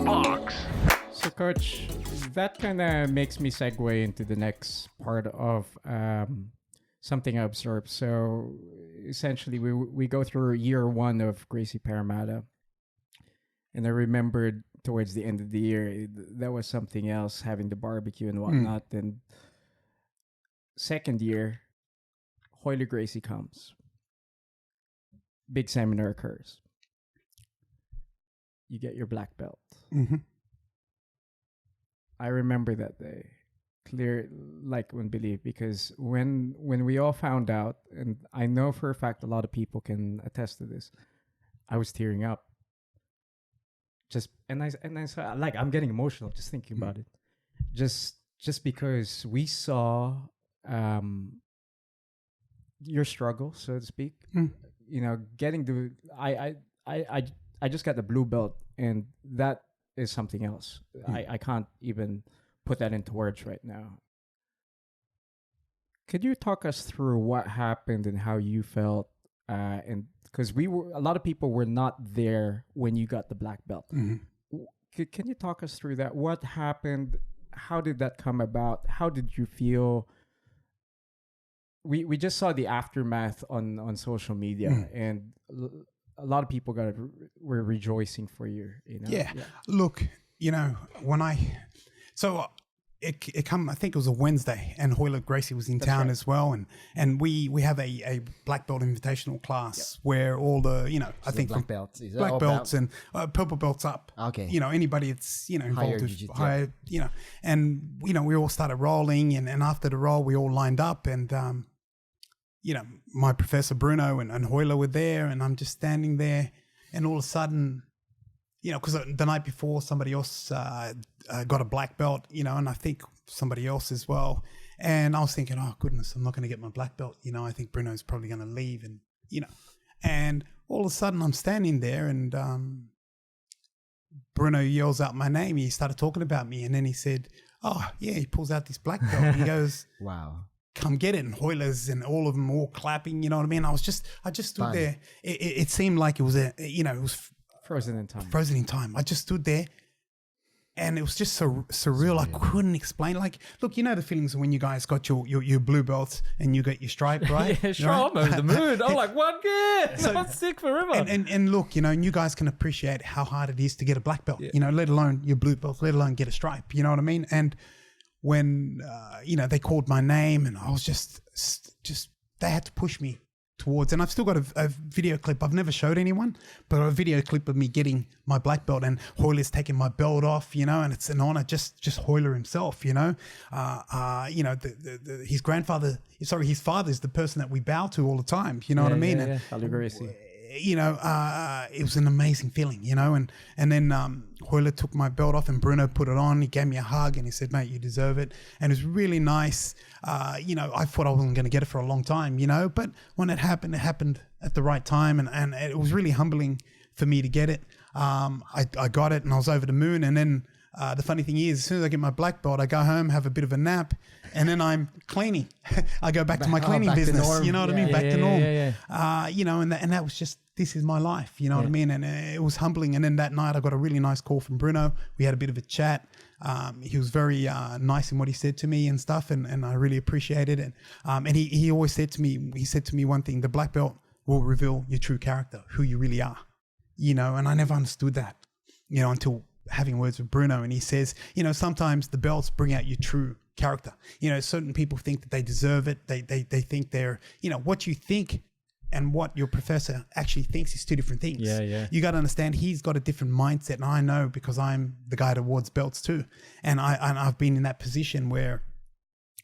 box. So, Coach, that kind of makes me segue into the next part of something I observed. So, essentially, we go through year one of Gracie Parramatta. And I remembered towards the end of the year, that was something else, having the barbecue and whatnot. And second year, Hoyle Gracie comes. Big seminar occurs. You get your black belt. Mm-hmm. I remember that day clear, like wouldn't believe, because when we all found out, and I know for a fact a lot of people can attest to this, I was tearing up. And I saw, like, I'm getting emotional just thinking about it. Just because we saw your struggle, so to speak. You know, getting the I just got the blue belt, and that is something else. I can't even put that into words right now. Could you talk us through what happened and how you felt? And because a lot of people were not there when you got the black belt. Can you talk us through that? What happened? How did that come about? How did you feel? We just saw the aftermath on social media, and a lot of people were rejoicing for you. You know? Yeah. Look, you know, it come, I think it was a Wednesday, and Hoyle Gracie was in town as well, and we have a black belt invitational class where all the, you know, I think black belts, black belts and purple belts up. Okay. You know, anybody that's, you know, involved with higher, you know, and, you know, we all started rolling, and after the roll, we all lined up, and, you know, my professor Bruno and Hoyle were there, and I'm just standing there, and all of a sudden, you know, because the night before somebody else got a black belt, you know, and I think somebody else as well. And I was thinking, oh, goodness, I'm not going to get my black belt. You know, I think Bruno's probably going to leave, and, you know. And all of a sudden I'm standing there, and Bruno yells out my name. He started talking about me, and then he said, oh, yeah, he pulls out this black belt. And he goes, wow. Come get it. And Hoylers and all of them all clapping, you know what I mean? I just stood there. It seemed like it was it was frozen in time. Frozen in time. I just stood there, and it was just so surreal. I couldn't explain. Like, look, you know the feelings when you guys got your blue belts and you got your stripe, right? Yeah, sure. Right? I'm over the moon. I'm like, what good? So, I'm sick forever. And look, you know, and you guys can appreciate how hard it is to get a black belt, you know, let alone your blue belt, let alone get a stripe. You know what I mean? And when, you know, they called my name, and I was just they had to push me towards, and I've still got a video clip. I've never showed anyone, but a video clip of me getting my black belt, and Hoyler's taking my belt off, you know, and it's an honor, just Hoyle himself, you know. You know, his father is the person that we bow to all the time, you know what I mean? Yeah, Hoyle Gracie. You know, it was an amazing feeling, you know, and then Hoyle took my belt off, and Bruno put it on. He gave me a hug, and he said, mate, you deserve it. And it was really nice. You know, I thought I wasn't going to get it for a long time, you know, but when it happened at the right time, and it was really humbling for me to get it. I got it, and I was over the moon. And then the funny thing is, as soon as I get my black belt, I go home, have a bit of a nap, and then I'm cleaning. I go back to my cleaning business, you know what I mean? Back to norm. You know, and that was just, this is my life, you know what I mean? And it was humbling. And then that night I got a really nice call from Bruno. We had a bit of a chat. He was very nice in what he said to me and stuff, and I really appreciated it. And he always said to me one thing: the black belt will reveal your true character, who you really are, you know. And I never understood that, you know, until having words with Bruno. And he says, you know, sometimes the belts bring out your true character. You know, certain people think that they deserve it. They think they're, you know, what you think and what your professor actually thinks is two different things. Yeah. You got to understand, he's got a different mindset, and I know, because I'm the guy that awards belts too. And I've been in that position where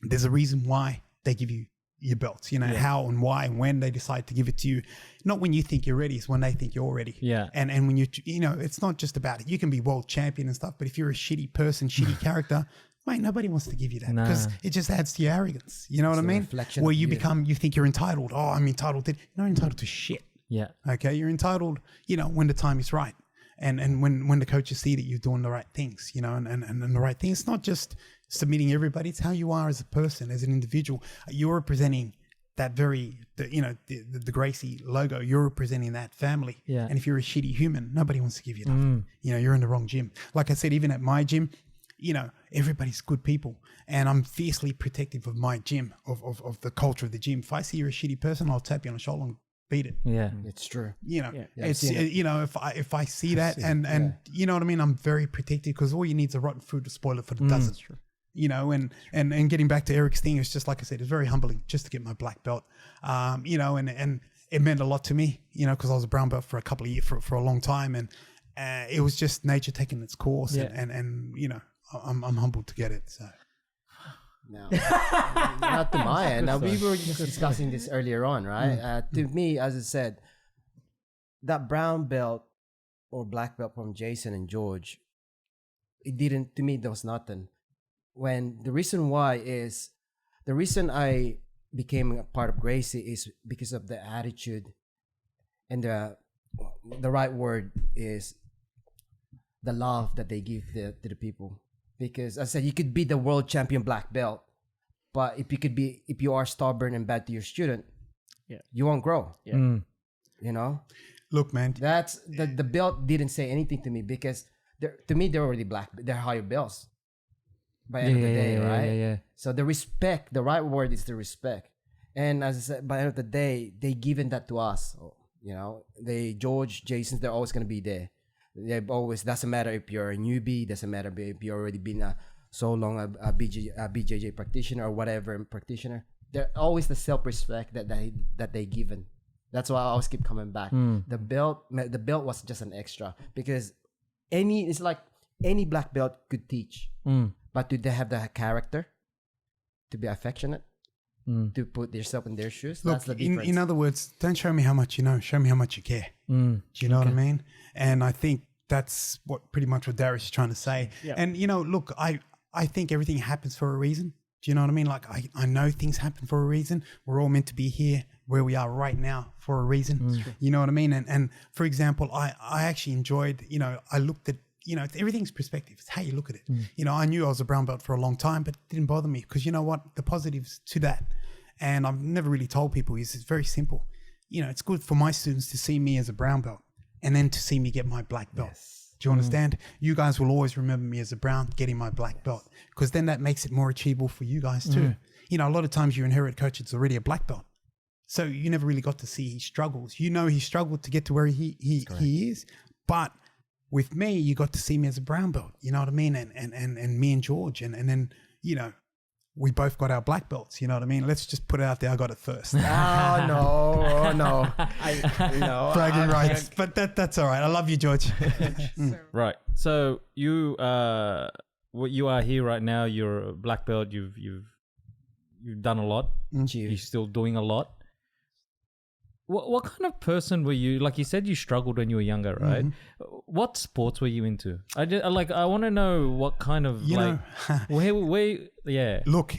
there's a reason why they give you your belts, you know, how and why and when they decide to give it to you. Not when you think you're ready, it's when they think you're ready. Yeah. And when you know, it's not just about it. You can be world champion and stuff, but if you're a shitty person, shitty character, mate, nobody wants to give you that, because it just adds to your arrogance. You know what I mean? Where you think you're entitled. Oh, I'm entitled to. You're not entitled to shit. Yeah. Okay. You're entitled, you know, when the time is right, and when the coaches see that you're doing the right things, you know, and the right thing. It's not just submitting everybody. It's how you are as a person, as an individual. You're representing that the Gracie logo, you're representing that family. Yeah. And if you're a shitty human, nobody wants to give you nothing. You're in the wrong gym. Like I said, even at my gym, everybody's good people, and I'm fiercely protective of my gym, of the culture of the gym. If I see you're a shitty person, I'll tap you on the shoulder and beat it. Yeah. It's true. It's if I see that and you know what I mean, I'm very protective, because all you need is a rotten food to spoil it for the dozen. And getting back to Eric's thing, it's just like I said, it's very humbling just to get my black belt. And it meant a lot to me, because I was a brown belt for a couple of years, for a long time, and it was just nature taking its course, and I'm humbled to get it. So. No, not to my end. Now, we were just discussing this earlier on, right? To me, as I said, that brown belt or black belt from Jason and George, to me, there was nothing. When the reason I became a part of Gracie is because of the attitude, and the right word is the love that they give to the people. Because as I said, you could be the world champion black belt, but if you are stubborn and bad to your student, you won't grow. Look, man, that's the belt didn't say anything to me, because to me they're already they're higher belts by the end of the day, right? Yeah. So the respect, the right word is the respect. And as I said, by the end of the day, they given that to us. George, Jason, they're always gonna be there. They've always, doesn't matter if you're a newbie, doesn't matter if you've already been so long a BJJ practitioner or whatever practitioner. They're always the self-respect that they given. That's why I always keep coming back. The belt was just an extra, because it's like any black belt could teach, but do they have the character to be affectionate, to put yourself in their shoes? Look, that's the difference. In other words, don't show me how much you know, show me how much you care. Do you know what I mean? And I think that's pretty much what Darius is trying to say. Yeah. And look, I think everything happens for a reason. Do you know what I mean? Like, I know things happen for a reason. We're all meant to be here where we are right now for a reason. You know what I mean? And for example, I actually enjoyed, I looked at, everything's perspective. It's how you look at it. I knew I was a brown belt for a long time, but it didn't bother me, because you know what? The positives to that, and I've never really told people, is it's very simple. It's good for my students to see me as a brown belt, and then to see me get my black belt. Yes. Do you understand? You guys will always remember me as a brown getting my black belt, because then that makes it more achievable for you guys too. A lot of times you inherit coach that's already a black belt, so you never really got to see his struggles. He struggled to get to where he is, but with me, you got to see me as a brown belt. You know what I mean? And me and George, and then we both got our black belts. You know what I mean? Let's just put it out there. I got it first. No. Bragging rights, but that's all right. I love you, George. Right. So you are here right now. You're a black belt. You've done a lot. You're still doing a lot. What kind of person were you? Like you said, you struggled when you were younger, right? What sports were you into? I want to know what kind of where. Look,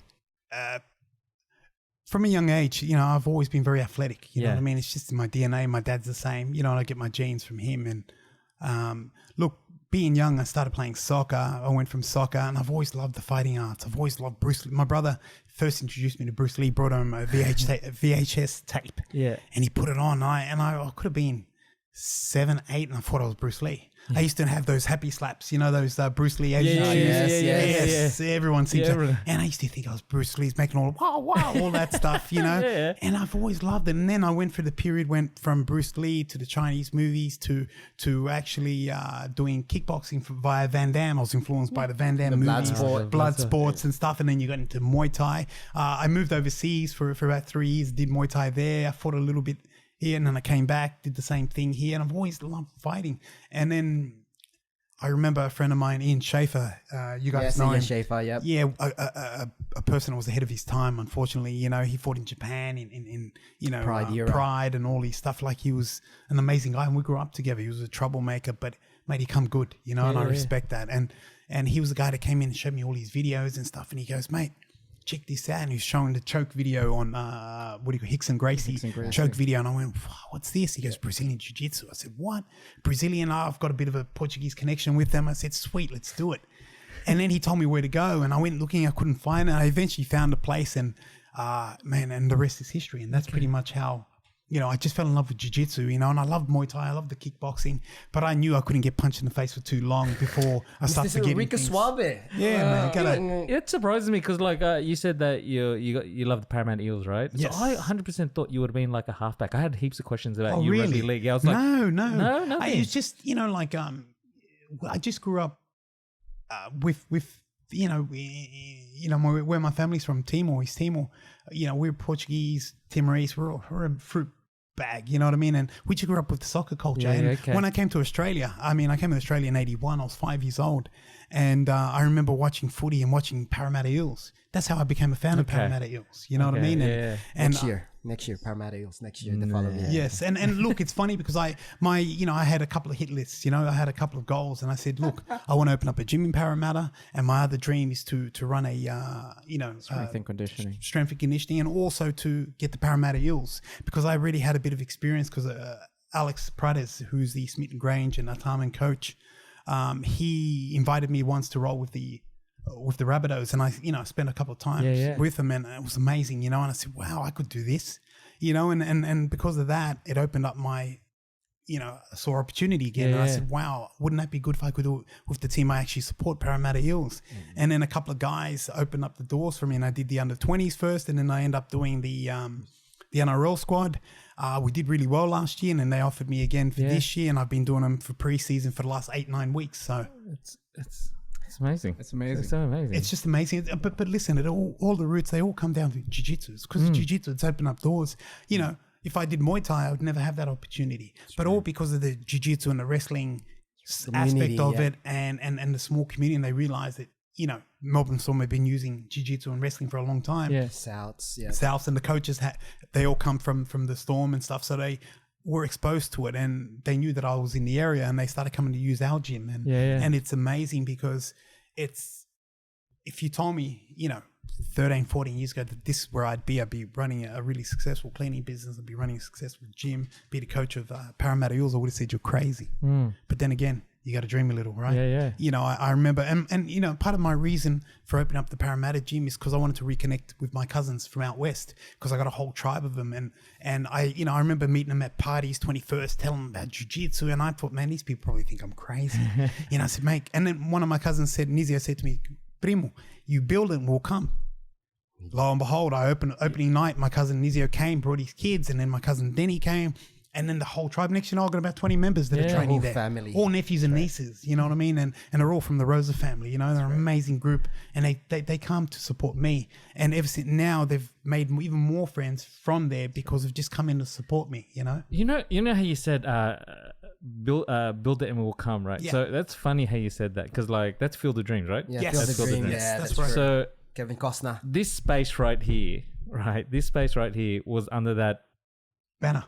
from a young age, I've always been very athletic. You know what I mean? It's just in my DNA. My dad's the same. And I get my genes from him. And look, being young, I started playing soccer. I went from soccer, and I've always loved the fighting arts. I've always loved Bruce Lee. My brother first introduced me to Bruce Lee, brought him a VHS tape. Yeah. And he put it on. I could have been 7, 8, and I thought I was Bruce Lee. I used to have those happy slaps, those Bruce Lee Asian shoes. Yes. Everyone seems to. And I used to think I was Bruce Lee's making all all that stuff, And I've always loved it. And then I went through the period, went from Bruce Lee to the Chinese movies to actually doing kickboxing via Van Damme. I was influenced by the Van Damme movies, blood sports and stuff. And then you got into Muay Thai. I moved overseas for about 3 years, did Muay Thai there. I fought a little bit here, and then I came back, did the same thing here, and I've always loved fighting. And then I remember a friend of mine, Ian Schaefer, you guys know him. Ian Schaefer, yep. Yeah, a person that was ahead of his time, unfortunately. He fought in Japan in Pride and all his stuff. Like, he was an amazing guy, and we grew up together. He was a troublemaker, but made he come good, and I respect that. And he was the guy that came in and showed me all his videos and stuff, and he goes, mate, check this out. And he was showing the choke video on Hicks and Gracie choke video, and I went, what's this? He goes, Brazilian Jiu-Jitsu. I said, what? Brazilian? I've got a bit of a Portuguese connection with them. I said, sweet, let's do it. And then he told me where to go, and I went looking. I couldn't find it. I eventually found a place, and man, and the rest is history. And that's pretty much how, I just fell in love with jiu-jitsu, and I love Muay Thai, I love the kickboxing, but I knew I couldn't get punched in the face for too long before I started forgetting Rica things. Suave. Yeah, man. It surprises me because you said that you love the Paramount Eels, right? Yes. So I 100% thought you would have been like a halfback. I had heaps of questions about you really? rugby league. I was like, no, nothing. It's just I just grew up with where my family's from, Timor, East Timor. We're Portuguese, Timorese. We're a fruit bag, you know what I mean? And we just grew up with the soccer culture. Yeah, and okay. when I came to Australia, I came to Australia in 81. I was 5 years old. And I remember watching footy and watching Parramatta Eels. That's how I became a fan of Parramatta Eels. You know what I mean? And Next year, Parramatta Eels. Next year, the following year. Yes, and look, it's funny because I had a couple of hit lists. I had a couple of goals, and I said, look, I want to open up a gym in Parramatta, and my other dream is to run a strength and conditioning, and also to get the Parramatta Eels, because I already had a bit of experience. Because Alex Prades, who's the Smith and Grange and Artarmon coach, he invited me once to roll with the Rabbitohs, and I spent a couple of times with them, and it was amazing, and I said, wow, I could do this, and because of that, it opened up my, I saw opportunity again, and I said, wow, wouldn't that be good if I could do it with the team I actually support, Parramatta Eels? And then a couple of guys opened up the doors for me, and I did the under-20s first, and then I ended up doing the NRL squad. We did really well last year, and then they offered me again for this year, and I've been doing them for pre-season for the last 8-9 weeks, so it's amazing. It's amazing. It's so amazing. It's just amazing. But listen, all the roots, they all come down to jiu-jitsu. It's because of jiu-jitsu, it's opened up doors. If I did Muay Thai, I would never have that opportunity. But all because of the jiu-jitsu and the wrestling aspect of it, and the small community, and they realize that, Melbourne Storm have been using jiu-jitsu and wrestling for a long time. Yeah. Souths, and the coaches, they all come from the Storm and stuff. So they were exposed to it, and they knew that I was in the area, and they started coming to use our gym. And it's amazing because if you told me, 13, 14 years ago that this is where I'd be running a really successful cleaning business, I'd be running a successful gym, be the coach of Parramatta Eels, I would have said you're crazy. But then again, you got to dream a little, right? Yeah. I remember, and part of my reason for opening up the Parramatta gym is because I wanted to reconnect with my cousins from out west, because I got a whole tribe of them, and I remember meeting them at parties, 21st, telling them about jiu-jitsu, and I thought, man, these people probably think I'm crazy. I said, mate, and then one of my cousins said, Nizio said to me, Primo, you build it and we'll come. Lo and behold, opening night, my cousin Nizio came, brought his kids, and then my cousin Denny came. And then the whole tribe, next I've got about 20 members that are training whole there. Family. All nephews and nieces, you know what I mean? And they're all from the Rosa family, they're an amazing group. And they come to support me. And ever since now, they've made even more friends from there because of just coming to support me, You know how you said, build it and we will come, right? Yeah. So that's funny how you said that, because that's Field of Dreams, right? Yeah, Yes. Field of That's Dreams. Field of Dreams. Yeah, That's that's right. right. So Kevin Costner. this space right here was under that banner.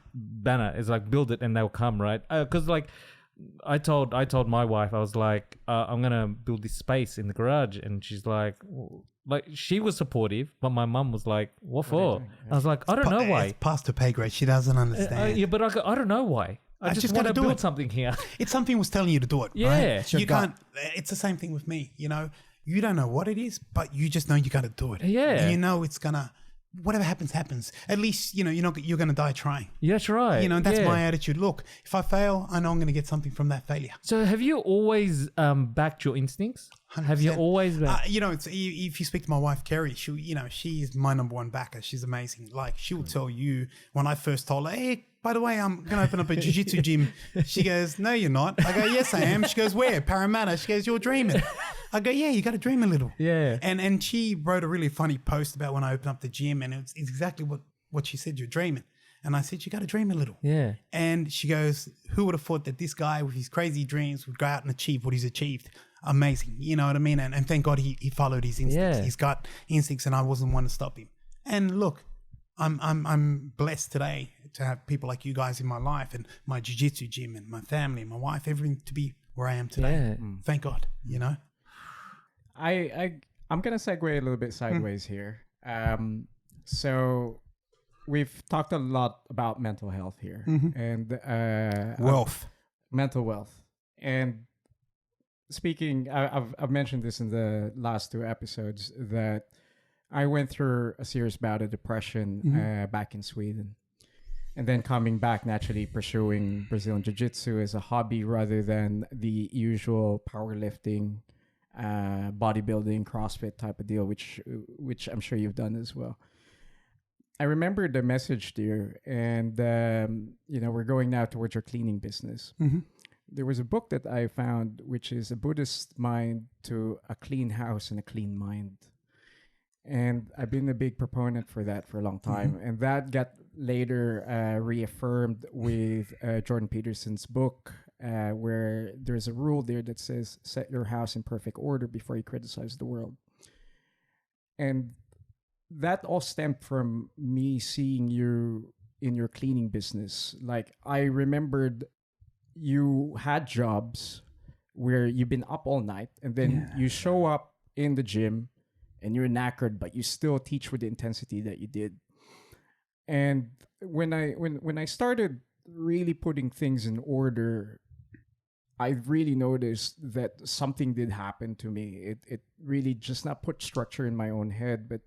Is like build it and they'll come, right? Because I told my wife, I was like, I'm gonna build this space in the garage, and she's like she was supportive, but my mum was like, what for? I was like, I don't know why. It's past her pay grade. She doesn't understand. Yeah, but I don't know why. I just want to build something here. It's something was telling you to do it. Yeah. Right? You can't. It's the same thing with me. You don't know what it is, but you just know you got to do it. Yeah. And it's gonna. Whatever happens. At least you're going to die trying. Yeah, that's right. That's my attitude. Look, if I fail, I know I'm going to get something from that failure. So have you always backed your instincts? 100%. Have you always backed? If you speak to my wife Kerry, she's my number one backer. She's amazing. Like, she will tell you, when I first told her, hey, by the way, I'm going to open up a jiu-jitsu gym. She goes, no, you're not. I go, yes, I am. She goes, where? Parramatta. She goes, you're dreaming. I go, yeah, you got to dream a little. Yeah. And she wrote a really funny post about when I opened up the gym, and it's exactly what she said, you're dreaming. And I said, you got to dream a little. Yeah. And she goes, who would have thought that this guy with his crazy dreams would go out and achieve what he's achieved? Amazing. You know what I mean? And thank God he followed his instincts. Yeah. He's got instincts, and I wasn't one to stop him. And look, I'm blessed today to have people like you guys in my life, and my jiu-jitsu gym, and my family, and my wife, everything to be where I am today. Yeah. Thank God, I'm gonna segue a little bit sideways here. So we've talked a lot about mental health here, and mental wealth. And speaking, I've mentioned this in the last two episodes that I went through a serious bout of depression back in Sweden. And then coming back, naturally pursuing Brazilian Jiu-Jitsu as a hobby rather than the usual powerlifting, bodybuilding, CrossFit type of deal, which I'm sure you've done as well. I remember the message there, and we're going now towards your cleaning business. Mm-hmm. There was a book that I found, which is A Buddhist Mind to a Clean House and a Clean Mind. And I've been a big proponent for that for a long time. And that got later reaffirmed with Jordan Peterson's book, where there's a rule there that says, set your house in perfect order before you criticize the world. And that all stemmed from me seeing you in your cleaning business. Like, I remembered you had jobs where you've been up all night and then you show up in the gym and you're knackered, but you still teach with the intensity that you did. And when I started really putting things in order, I really noticed that something did happen to me. It really just not put structure in my own head, but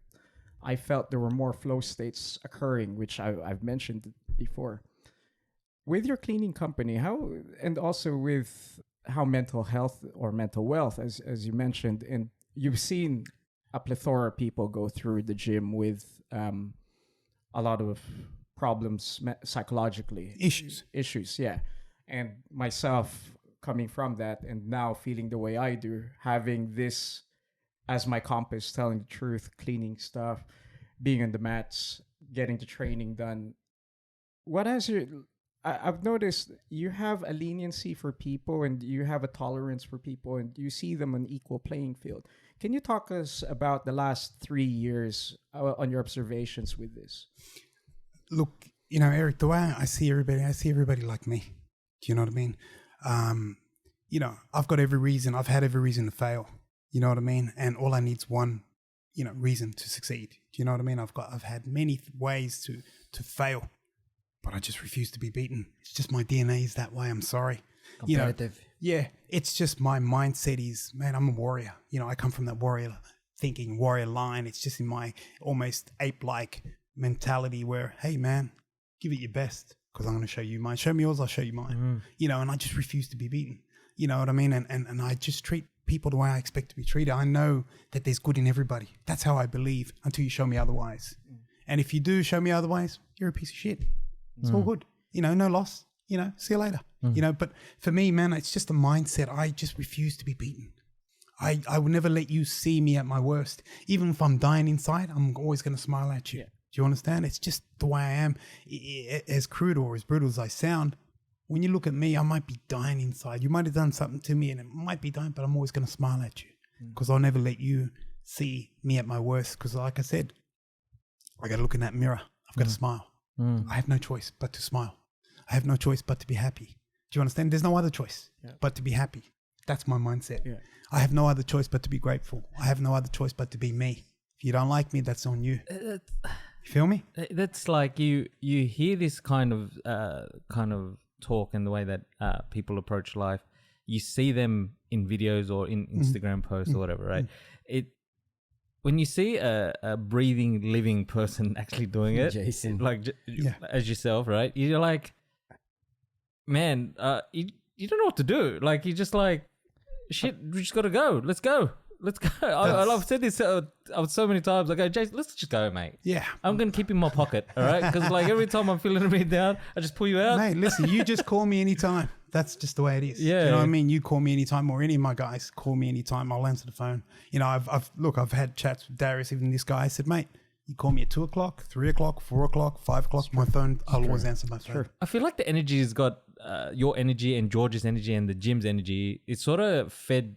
I felt there were more flow states occurring, which I've mentioned before. With your cleaning company, and also with how mental health or mental wealth, as you mentioned, and you've seen a plethora of people go through the gym with a lot of problems psychologically. Issues, yeah. And myself coming from that and now feeling the way I do, having this as my compass, telling the truth, cleaning stuff, being on the mats, getting the training done. I've noticed you have a leniency for people and you have a tolerance for people and you see them on equal playing field. Can you talk us about the last 3 years on your observations with this? Look, Eric, the way I see everybody like me. Do you know what I mean? I've had every reason to fail. You know what I mean? And all I need is one, reason to succeed. Do you know what I mean? I've had many ways to fail, but I just refuse to be beaten. It's just my DNA is that way. I'm sorry. Competitive. It's just my mindset is, man, I'm a warrior. I come from that warrior thinking, warrior line. It's just in my almost ape-like mentality where, hey, man, give it your best because I'm going to show you mine. Show me yours, I'll show you mine. And I just refuse to be beaten. You know what I mean? And I just treat people the way I expect to be treated. I know that there's good in everybody. That's how I believe until you show me otherwise. And if you do show me otherwise, you're a piece of shit. It's all good. No loss. See you later. But for me, man, it's just a mindset. I just refuse to be beaten. I will never let you see me at my worst. Even if I'm dying inside, I'm always going to smile at you. Yeah. Do you understand? It's just the way I am. As crude or as brutal as I sound, when you look at me, I might be dying inside. You might have done something to me and it might be dying, but I'm always going to smile at you because I'll never let you see me at my worst. Because like I said, I got to look in that mirror. I've got to smile. I have no choice but to smile. I have no choice but to be happy. Do you understand? There's no other choice but to be happy. That's my mindset. Yeah. I have no other choice but to be grateful. I have no other choice but to be me. If you don't like me, that's on you. You feel me? That's like you hear this kind of talk and the way that people approach life. You see them in videos or in Instagram posts or whatever, right? When you see a breathing, living person actually doing it, Jason, as yourself, right? You're like, man, you don't know what to do. Like, you're just like, shit, we just got to go. Let's go. I've said this so many times. I go, Jason, let's just go, mate. Yeah. I'm going to keep you in my pocket, all right? Because like every time I'm feeling a bit down, I just pull you out. Mate, listen, you just call me anytime. That's just the way it is. Yeah. Do you know what I mean? You call me anytime, or any of my guys call me anytime. I'll answer the phone. I've had chats with Darius, even this guy. I said, mate, you call me at 2 o'clock, 3 o'clock, 4 o'clock, 5 o'clock. My phone, I'll always answer my phone. Sure. I feel like the energy has got your energy and George's energy and the gym's energy. It's sort of fed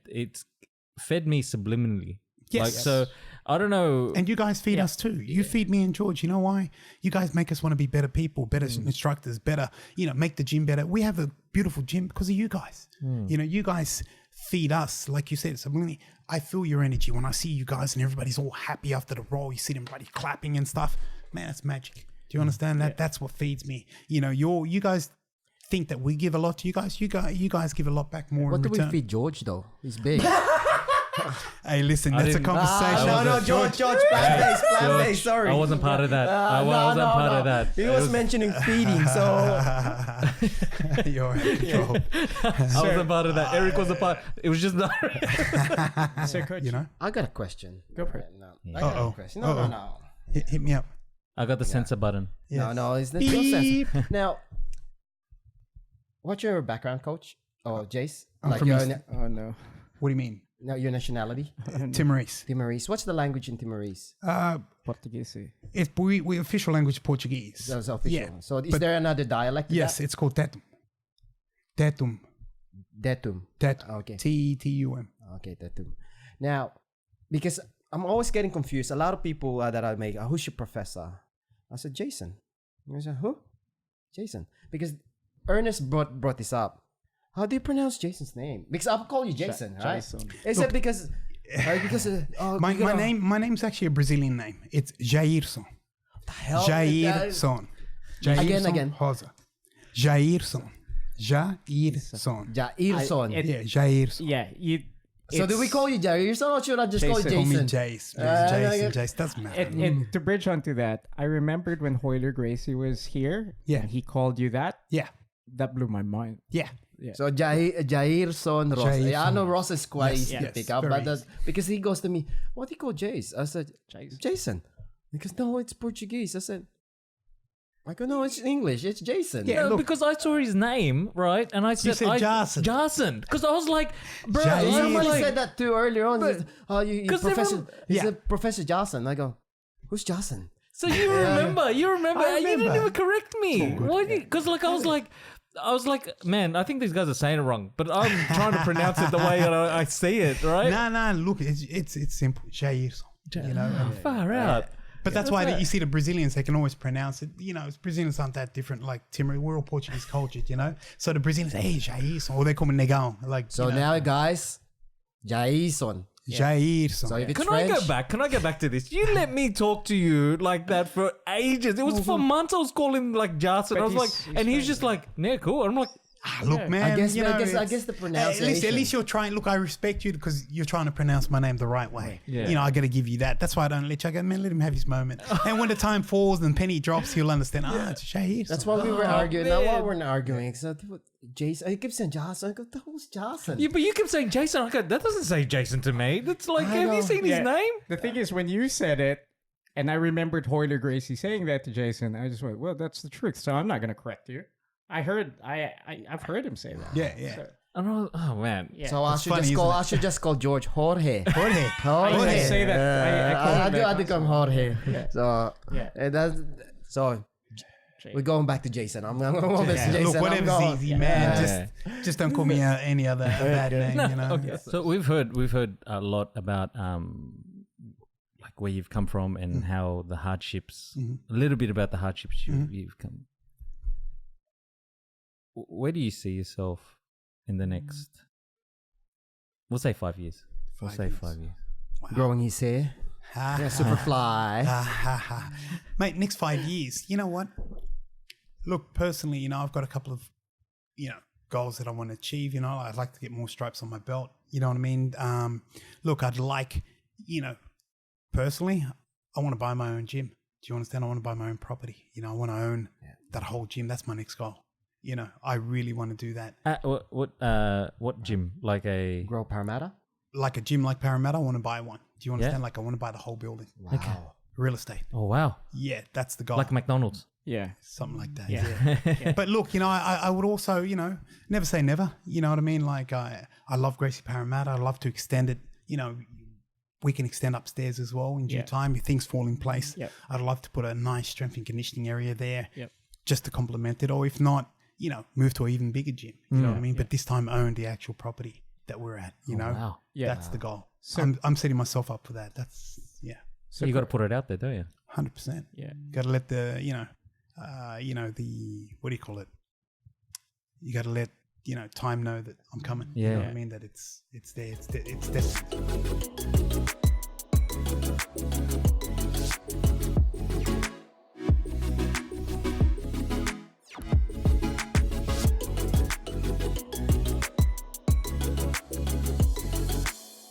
me subliminally. Yes. Like, so I don't know. And you guys feed us too. You feed me and George. You know why? You guys make us want to be better people, better instructors, better, make the gym better. We have a beautiful gym because of you guys. You guys feed us, like you said, subliminally. I feel your energy when I see you guys and everybody's all happy after the roll. You see them bloody clapping and stuff. Man, that's magic. Do you understand that? That's what feeds me. You guys think that we give a lot to you guys. You guys give a lot back more. What in do return. we feed George though? He's big. Hey, listen, I that's a didn't- conversation. no, George, plan base, George, sorry. I wasn't part of that. I wasn't part of that. He was mentioning feeding, so You're out of control. I wasn't part of that. Eric was a part. It was just not. So, coach, You know? I got a question. Go for it. No, I got Uh-oh. a question. No. Hit me up. I got the censor button. Yes. No, it's the no sense. Now, what's your background, coach? Oh, Jace? I'm Like from your, East- Oh no. What do you mean? no, your nationality? Timorese. Timorese. What's the language in Timorese? Portuguese. We official language Portuguese. That's official. Yeah, So is but- there another dialect? to Yes, it's called Tetum. Tetum. that? Detum. Tetum. Okay. T-E-T-U-M. Okay, Detum. Now, because I'm always getting confused. A lot of people that I make, who's your professor? I said, Jason. I said, who? Jason. Because Ernest brought this up. How do you pronounce Jason's name? Because I'll call you Jason, right? Jason. Is it because... My name's actually a Brazilian name. It's Jairson. hell? Jairson. Again. Rosa. Jairson. Jairson. Jairson. Yeah, Jairson. Yeah, you. So do we call you Jairson or should I just call you Jason. Call me Jason? Jace. okay. Jace. Doesn't matter. And to bridge onto that, I remembered when Hoyler Gracie was here. Yeah. And he called you that. Yeah. That blew my mind. Yeah. So Jairson Rosa. Yeah, I know Jairson. Rosa is quite Yes, easy to yes, pick up, very but that's because he goes to me, what do you call Jace? I said, Jason. Because no, it's Portuguese. I said, I go, no, it's English. It's Jason. Yeah. No, look. because I saw his name, right? And I said, said Jason. Jason. Because I was like, bro, Jason. Somebody like, said that too earlier on. He said, you 'cause they Professor, were- he's Yeah. a Professor Jason. I go, who's Jason? So you remember? You remember? I You didn't remember. even correct me. Why? Because like I was like, man, I think these guys are saying it wrong, but I'm trying to pronounce it the way that I see it, right? Nah. Look, it's simple. Jairson. You know. Far out. But that's why you see the Brazilians, they can always pronounce it. You know, Brazilians aren't that different. Like Timor, we're all Portuguese cultured, you know. So the Brazilians, hey, Jairson, or they call me Negão. Like, So now, guys, Jason. Jairson. So if it's Can French, I go back? Can I go back to this? You let me talk to you like that for ages. It was for months. I was calling like Jason. But I was like, he's and he's just like, yeah, cool. I'm like, Look, man. I guess it's- the At pronunciation. least you're trying. Look, I respect you because you're trying to pronounce my name the right way. Yeah. You know, I got to give you that. That's why I don't let you. I go, man, let him have his moment. And when the time falls and penny drops, he'll understand. It's Jairson. That's why we were arguing. Now man. what we're not arguing. So Jason, I keep saying Jason. I go, who's Jason? yeah, but you kept saying Jason. I go, that doesn't say Jason to me. That's like, I have know. you seen his Yeah. name? The thing is, when you said it, and I remembered Hoyler Gracie saying that to Jason, I just went, well, that's the truth. So I'm not going to correct you. I've heard him say that. Yeah. So, And I was, oh man. yeah. So I It's should funny, just isn't call George Jorge. Jorge. I say that. I call him I that think I'm also. Jorge. Yeah. So Yeah. so we're going back to Jason. I'm going to Jason. Look, I'm whatever's going. easy, man. Yeah. Just don't call me any other bad name. You know. Okay. So we've heard a lot about like where you've come from and how the hardships. A little bit about the hardships you've come. Where do you see yourself in the next? We'll say 5 years. We'll say 5 years. Growing his hair. Yeah, super fly. Mate, next 5 years. You know what? Look, personally, you know, I've got a couple of, you know, goals that I want to achieve. You know, I'd like to get more stripes on my belt. You know what I mean? Look, I'd like, you know, personally, I want to buy my own gym. Do you understand? I want to buy my own property. You know, I want to own that whole gym. That's my next goal. You know, I really want to do that. What gym? Like a Grow Parramatta. Like a gym like Parramatta, I want to buy one. Do you understand? Like I want to buy the whole building. Wow. Real estate. oh wow, Yeah, that's the goal. like McDonald's. Yeah. Something like that. Yeah. Yeah. But look, you know, I would also, you know, never say never. You know what I mean? Like I love Gracie Parramatta. I love to extend it. You know, we can extend upstairs as well in due time if things fall in place. Yep. I'd love to put a nice strength and conditioning area there Yep. just to complement it. Or if not, you know, move to an even bigger gym. You know what I mean? But this time own the actual property that we're at, you know? Wow. Yeah. That's the goal. So- I'm setting myself up for that. That's, yeah, So you got to put it out there, don't you? 100%. Yeah. Got to let the, you know, what do you call it? You got to let, you know, time know that I'm coming. You know Yeah. what I mean? That it's there. It's destined.